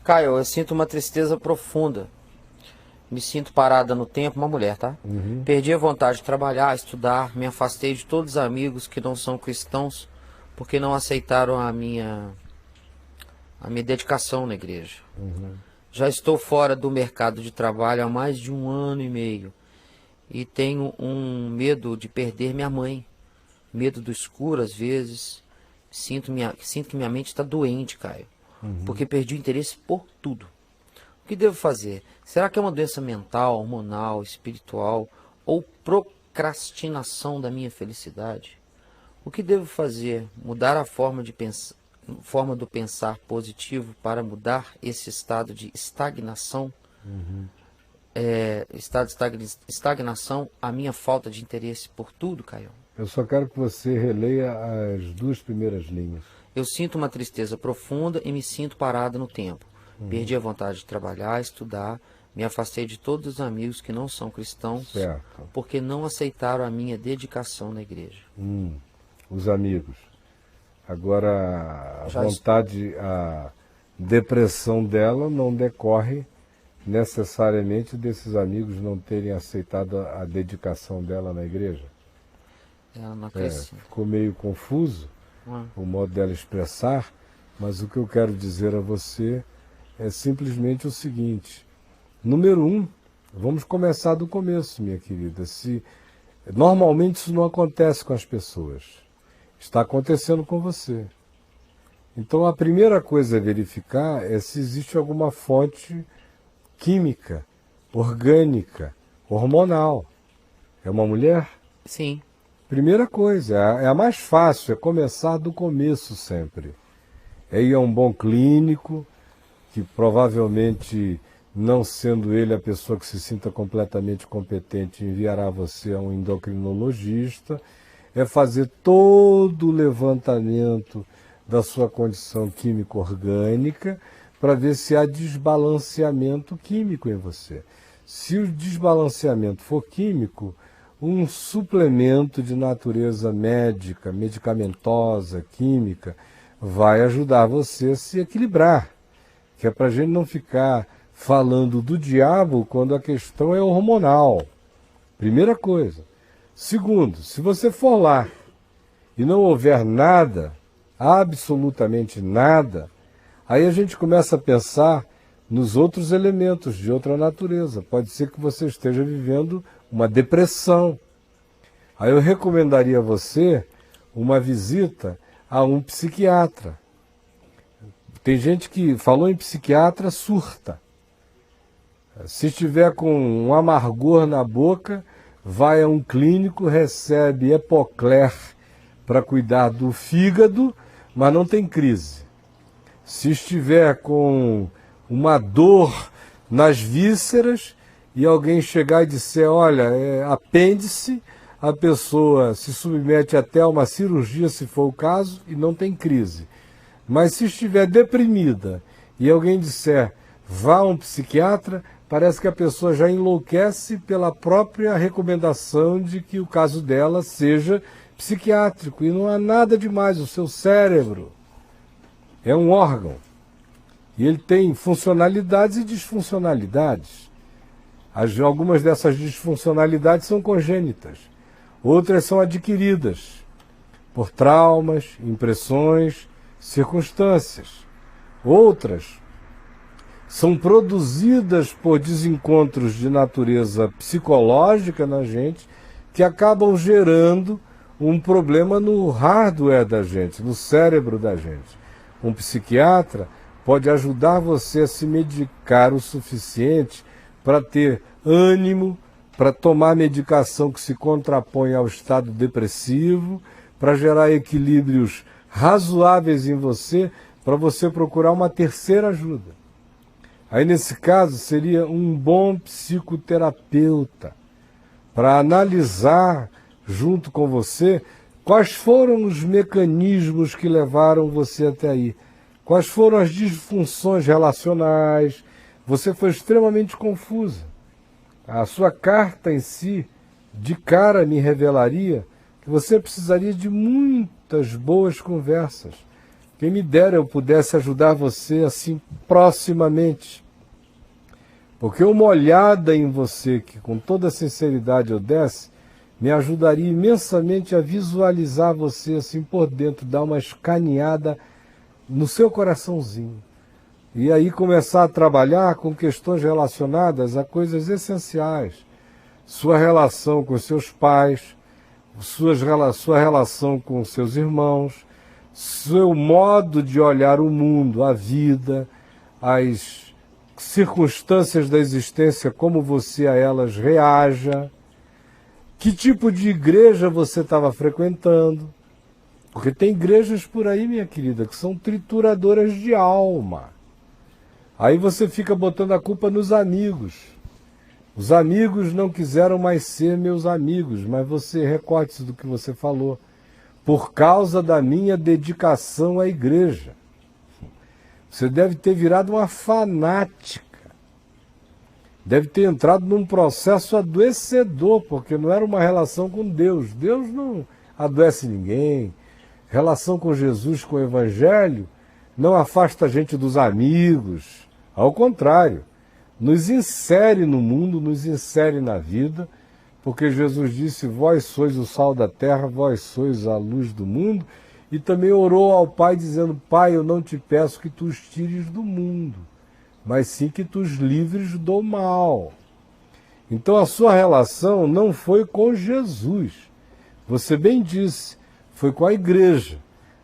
Caio, eu sinto uma tristeza profunda. Me sinto parada no tempo, uma mulher, tá? Perdi a vontade de trabalhar, estudar, me afastei de todos os amigos que não são cristãos, porque não aceitaram a minha dedicação na igreja. Já estou fora do mercado de trabalho há mais de 1 ano e meio e tenho um medo de perder minha mãe. Medo do escuro às vezes. Sinto que minha mente está doente, Caio, porque perdi o interesse por tudo. O que devo fazer? Será que é uma doença mental, hormonal, espiritual ou procrastinação da minha felicidade? O que devo fazer? Mudar a forma do pensar positivo para mudar esse estado de estagnação? Estado de estagnação, a minha falta de interesse por tudo, Caio? Eu só quero que você releia as 2 primeiras linhas. Eu sinto uma tristeza profunda e me sinto parada no tempo. Perdi a vontade de trabalhar, estudar, me afastei de todos os amigos que não são cristãos, Certo. porque não aceitaram a minha dedicação na igreja. Os amigos. Agora, a Já vontade, a depressão dela não decorre necessariamente desses amigos não terem aceitado a dedicação dela na igreja. Ela não acrescenta. Ficou meio confuso o modo dela expressar, mas o que eu quero dizer a você é simplesmente o seguinte. Número 1, vamos começar do começo, minha querida. Normalmente isso não acontece com as pessoas. Está acontecendo com você. Então a primeira coisa a verificar é se existe alguma fonte química, orgânica, hormonal. É uma mulher? Sim. Primeira coisa, é a mais fácil, é começar do começo sempre. É ir a um bom clínico, que provavelmente, não sendo ele a pessoa que se sinta completamente competente, enviará você a um endocrinologista, é fazer todo o levantamento da sua condição químico-orgânica para ver se há desbalanceamento químico em você. Se o desbalanceamento for químico, um suplemento de natureza médica, medicamentosa, química, vai ajudar você a se equilibrar. Que é para a gente não ficar falando do diabo quando a questão é hormonal. Primeira coisa. Segundo, se você for lá e não houver nada, absolutamente nada, aí a gente começa a pensar nos outros elementos de outra natureza. Pode ser que você esteja vivendo uma depressão. Aí eu recomendaria a você uma visita a um psiquiatra. Tem gente que falou em psiquiatra, surta. Se estiver com um amargor na boca, vai a um clínico, recebe Epocler para cuidar do fígado, mas não tem crise. Se estiver com uma dor nas vísceras e alguém chegar e disser, olha, é apêndice, a pessoa se submete até a uma cirurgia, se for o caso, e não tem crise. Mas se estiver deprimida e alguém disser, vá a um psiquiatra, parece que a pessoa já enlouquece pela própria recomendação de que o caso dela seja psiquiátrico. E não há nada demais, o seu cérebro é um órgão. E ele tem funcionalidades e disfuncionalidades. Algumas dessas disfuncionalidades são congênitas. Outras são adquiridas por traumas, impressões, circunstâncias. Outras são produzidas por desencontros de natureza psicológica na gente que acabam gerando um problema no hardware da gente, no cérebro da gente. Um psiquiatra pode ajudar você a se medicar o suficiente para ter ânimo, para tomar medicação que se contrapõe ao estado depressivo, para gerar equilíbrios razoáveis em você, para você procurar uma terceira ajuda. Aí, nesse caso, seria um bom psicoterapeuta para analisar, junto com você, quais foram os mecanismos que levaram você até aí. Quais foram as disfunções relacionais. Você foi extremamente confusa. A sua carta em si, de cara, me revelaria que você precisaria de muitas boas conversas Quem me dera eu pudesse ajudar você assim proximamente. Porque uma olhada em você, que com toda sinceridade eu desse, me ajudaria imensamente a visualizar você assim por dentro, dar uma escaneada no seu coraçãozinho. E aí começar a trabalhar com questões relacionadas a coisas essenciais. Sua relação com seus pais, sua relação com seus irmãos, seu modo de olhar o mundo, a vida, as circunstâncias da existência, como você a elas reaja, que tipo de igreja você estava frequentando. Porque tem igrejas por aí, minha querida, que são trituradoras de alma. Aí você fica botando a culpa nos amigos. Os amigos não quiseram mais ser meus amigos, mas você, recorte do que você falou, por causa da minha dedicação à igreja. Você deve ter virado uma fanática. Deve ter entrado num processo adoecedor, porque não era uma relação com Deus. Deus não adoece ninguém. Relação com Jesus, com o Evangelho, não afasta a gente dos amigos. Ao contrário, nos insere no mundo, nos insere na vida, porque Jesus disse, vós sois o sal da terra, vós sois a luz do mundo, e também orou ao Pai dizendo, Pai, eu não te peço que tu os tires do mundo, mas sim que tu os livres do mal. Então a sua relação não foi com Jesus, você bem disse, foi com a igreja.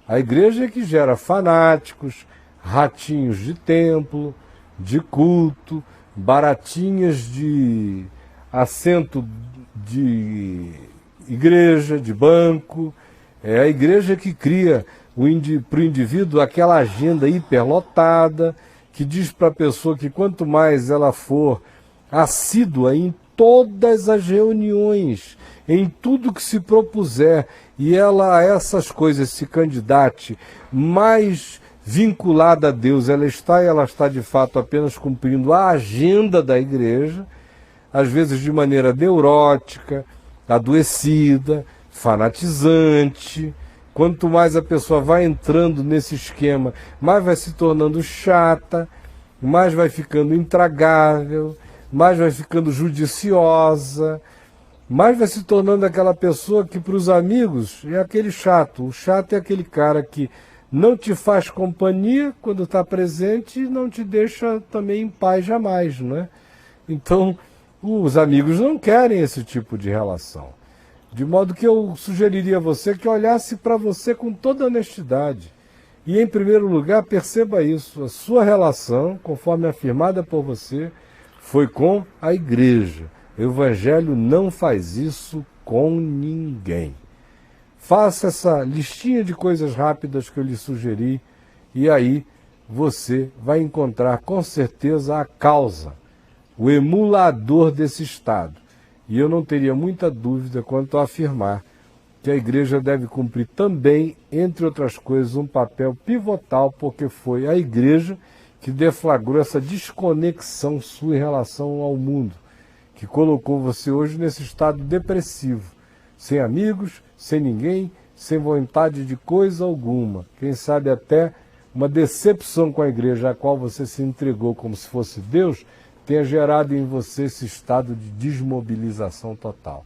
A igreja é que gera fanáticos, ratinhos de templo, de culto, baratinhas de assento de igreja, de banco. É a igreja que cria para o indivíduo aquela agenda hiperlotada, que diz para a pessoa que quanto mais ela for assídua em todas as reuniões, em tudo que se propuser, e ela a essas coisas se candidate mais vinculada a Deus, ela está de fato apenas cumprindo a agenda da igreja, às vezes de maneira neurótica, adoecida, fanatizante. Quanto mais a pessoa vai entrando nesse esquema, mais vai se tornando chata, mais vai ficando intragável, mais vai ficando judiciosa, mais vai se tornando aquela pessoa que para os amigos é aquele chato. O chato é aquele cara que não te faz companhia quando está presente e não te deixa também em paz jamais, não é? Então, os amigos não querem esse tipo de relação. De modo que eu sugeriria a você que olhasse para você com toda honestidade. E, em primeiro lugar, perceba isso. A sua relação, conforme afirmada por você, foi com a igreja. O Evangelho não faz isso com ninguém. Faça essa listinha de coisas rápidas que eu lhe sugeri e aí você vai encontrar com certeza a causa, o emulador desse estado. E eu não teria muita dúvida quanto a afirmar que a igreja deve cumprir também, entre outras coisas, um papel pivotal, porque foi a igreja que deflagrou essa desconexão sua em relação ao mundo, que colocou você hoje nesse estado depressivo, sem amigos, sem ninguém, sem vontade de coisa alguma. Quem sabe até uma decepção com a igreja a qual você se entregou como se fosse Deus, tenha gerado em você esse estado de desmobilização total.